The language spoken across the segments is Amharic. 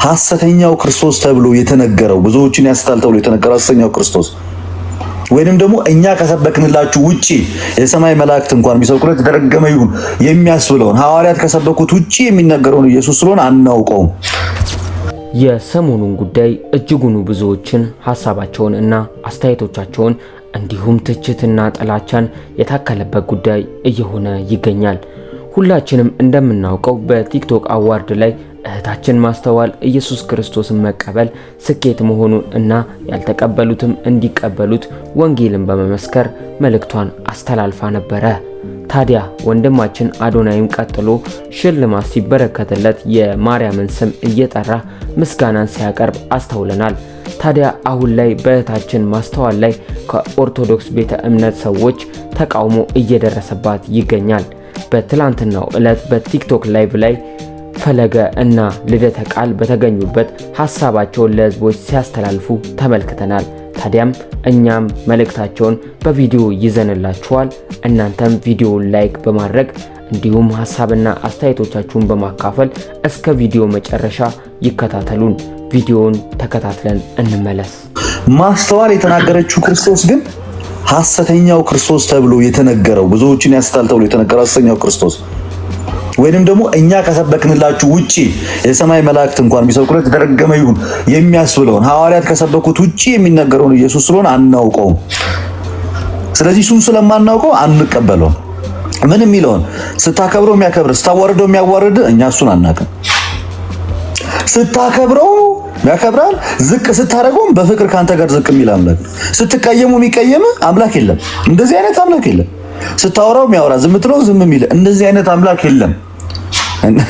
ሐሰተኛው ክርስቶስ ተብሎ የተነገረው ብዙዎችን ያስታል ተብሎ የተነገረው ሐሰተኛው ክርስቶስ ወይንም ደግሞ እኛ ከሰበክንላችሁ ውጪ የሰማይ መላእክት እንኳን ቢሰብኩለት የተረገመ ይሁን የሚያስብለውን ሐዋርያት ከሰበኩት ውጪ የሚነገረውን ኢየሱስ ስለሆነ አናውቀውም። የሰሞኑን ጉዳይ እጅጉኑ ብዙዎችን ሐሳባቸውን እና አስተያየቶቻቸውን እንዲሁም ትችትና ጥላቻን የታከለበት ጉዳይ እየሆነ ይገኛል። ሁላችንም እንደምናውቀው በቲክቶክ አዋርድ ላይ እህታችን ማስተዋል ኢየሱስ ክርስቶስን መቀበል ስኬት መሆኑን እና ያልተቀበሉትም እንዲቀበሉት ወንጌልን በመመስከር መልእክቷን አስተላልፋ ነበረ። ታዲያ ወንድማችን አዶናይም ቀጥሎ ሽልማት ሲበረከትለት የማርያምን ስም እየጠራ ምስጋናን ሲያቀርብ አስተውለናል። ታዲያ አሁን ላይ በእህታችን ማስተዋል ላይ ከኦርቶዶክስ ቤተ እምነት ሰዎች ተቃውሞ እየደረሰባት ይገኛል። በትላንትናው ዕለት በቲክቶክ ላይቭ ላይ ፈለገ እና ልደተ ቃል በተገኙበት ሐሳባቸውን ለህዝቦች ሲያስተላልፉ ተመልክተናል። ታዲያም እኛም መልእክታቸውን በቪዲዮ ይዘንላችኋል። እናንተም ቪዲዮውን ላይክ በማድረግ እንዲሁም ሐሳብና አስተያየቶቻችሁን በማካፈል እስከ ቪዲዮ መጨረሻ ይከታተሉን። ቪዲዮውን ተከታትለን እንመለስ። ማስተዋል የተናገረችው ክርስቶስ ግን ሐሰተኛው ክርስቶስ ተብሎ የተነገረው ብዙዎችን ያስታል ተብሎ የተነገረው ሐሰተኛው ክርስቶስ ወይንም ደግሞ እኛ ከሰበክንላችሁ ውጪ የሰማይ መላእክት እንኳን ቢሰብኩለት የተረገመ ይሁን የሚያስብለውን ሐዋርያት ከሰበኩት ውጪ የሚነገረውን ኢየሱስ ስለሆነ አናውቀውም። ስለዚህ እሱን ስለማናውቀው አንቀበለውም። ምን የሚለውን ስታከብረው የሚያከብር ስታዋርደው የሚያዋርድ እኛ እሱን አናውቅም። ስታከብረው ያከብራል፣ ዝቅ ስታረገውም በፍቅር ካንተ ጋር ዝቅ የሚል አምላክ። ስትቀየሙ የሚቀየም አምላክ የለም። እንደዚህ አይነት አምላክ የለም። ስታወራው የሚያወራ ዝም ትለው ዝም የሚል እንደዚህ አይነት አምላክ የለም።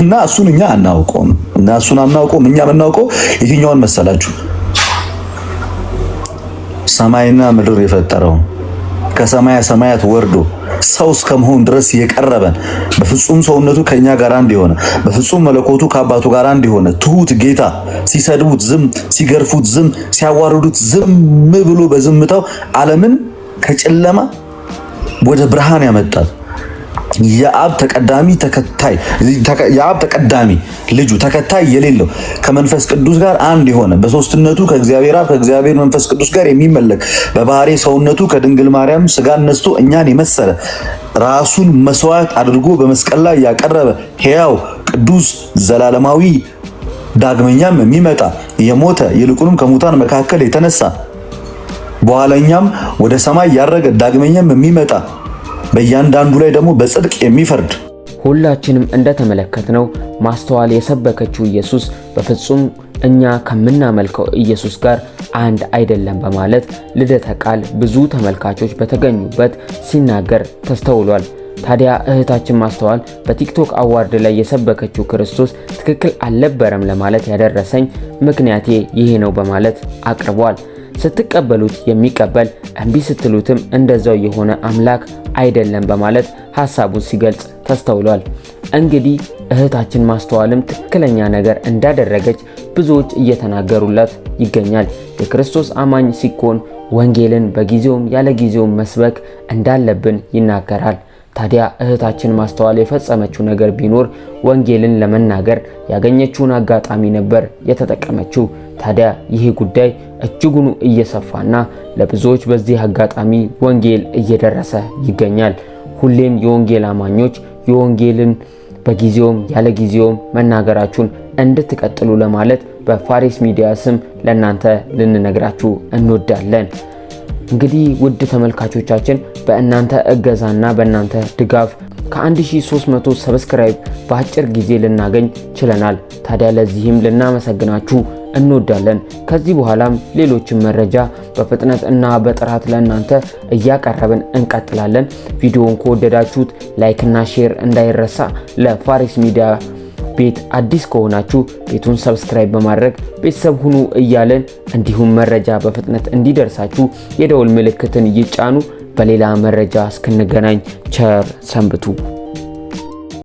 እና እሱን እኛ አናውቀውም። እኛ የምናውቀው የትኛውን መሰላችሁ? ሰማይና ምድር የፈጠረው ከሰማያ ሰማያት ወርዶ ሰው እስከመሆን ድረስ የቀረበን በፍጹም ሰውነቱ ከኛ ጋር አንድ የሆነ በፍጹም መለኮቱ ከአባቱ ጋር አንድ የሆነ ትሁት ጌታ ሲሰድቡት ዝም፣ ሲገርፉት ዝም፣ ሲያዋርዱት ዝም ብሎ በዝምታው ዓለምን ከጨለማ ወደ ብርሃን ያመጣል። የአብ ተቀዳሚ ልጁ ተከታይ የሌለው ከመንፈስ ቅዱስ ጋር አንድ የሆነ በሶስትነቱ ከእግዚአብሔር አብ ከእግዚአብሔር መንፈስ ቅዱስ ጋር የሚመለክ በባህሪ ሰውነቱ ከድንግል ማርያም ስጋን ነስቶ እኛን የመሰለ ራሱን መስዋዕት አድርጎ በመስቀል ላይ ያቀረበ ሕያው ቅዱስ ዘላለማዊ ዳግመኛም የሚመጣ የሞተ ይልቁንም ከሙታን መካከል የተነሳ በኋላኛም ወደ ሰማይ ያረገ ዳግመኛም የሚመጣ በእያንዳንዱ ላይ ደግሞ በጽድቅ የሚፈርድ። ሁላችንም እንደተመለከትነው ማስተዋል የሰበከችው ኢየሱስ በፍጹም እኛ ከምናመልከው ኢየሱስ ጋር አንድ አይደለም በማለት ልደተ ቃል ብዙ ተመልካቾች በተገኙበት ሲናገር ተስተውሏል። ታዲያ እህታችን ማስተዋል በቲክቶክ አዋርድ ላይ የሰበከችው ክርስቶስ ትክክል አልነበረም ለማለት ያደረሰኝ ምክንያቴ ይሄ ነው በማለት አቅርቧል። ስትቀበሉት የሚቀበል እንቢ ስትሉትም እንደዛው የሆነ አምላክ አይደለም በማለት ሐሳቡን ሲገልጽ ተስተውሏል። እንግዲህ እህታችን ማስተዋልም ትክክለኛ ነገር እንዳደረገች ብዙዎች እየተናገሩላት ይገኛል። የክርስቶስ አማኝ ሲኮን ወንጌልን በጊዜውም ያለ ጊዜውም መስበክ እንዳለብን ይናገራል። ታዲያ እህታችን ማስተዋል የፈጸመችው ነገር ቢኖር ወንጌልን ለመናገር ያገኘችውን አጋጣሚ ነበር የተጠቀመችው። ታዲያ ይህ ጉዳይ እጅጉኑ እየሰፋና ለብዙዎች በዚህ አጋጣሚ ወንጌል እየደረሰ ይገኛል። ሁሌም የወንጌል አማኞች የወንጌልን በጊዜውም ያለ ጊዜውም መናገራችሁን እንድትቀጥሉ ለማለት በፋሪስ ሚዲያ ስም ለናንተ ልንነግራችሁ እንወዳለን። እንግዲህ ውድ ተመልካቾቻችን በእናንተ እገዛና በእናንተ ድጋፍ ከ1300 ሰብስክራይብ በአጭር ጊዜ ልናገኝ ችለናል። ታዲያ ለዚህም ልናመሰግናችሁ እንወዳለን። ከዚህ በኋላም ሌሎችን መረጃ በፍጥነት እና በጥራት ለእናንተ እያቀረብን እንቀጥላለን። ቪዲዮውን ከወደዳችሁት ላይክ እና ሼር እንዳይረሳ። ለፋሪስ ሚዲያ ቤት አዲስ ከሆናችሁ ቤቱን ሰብስክራይብ በማድረግ ቤተሰብ ሁኑ እያለን እንዲሁም መረጃ በፍጥነት እንዲደርሳችሁ የደወል ምልክትን ይጫኑ። በሌላ መረጃ እስክንገናኝ ቸር ሰንብቱ።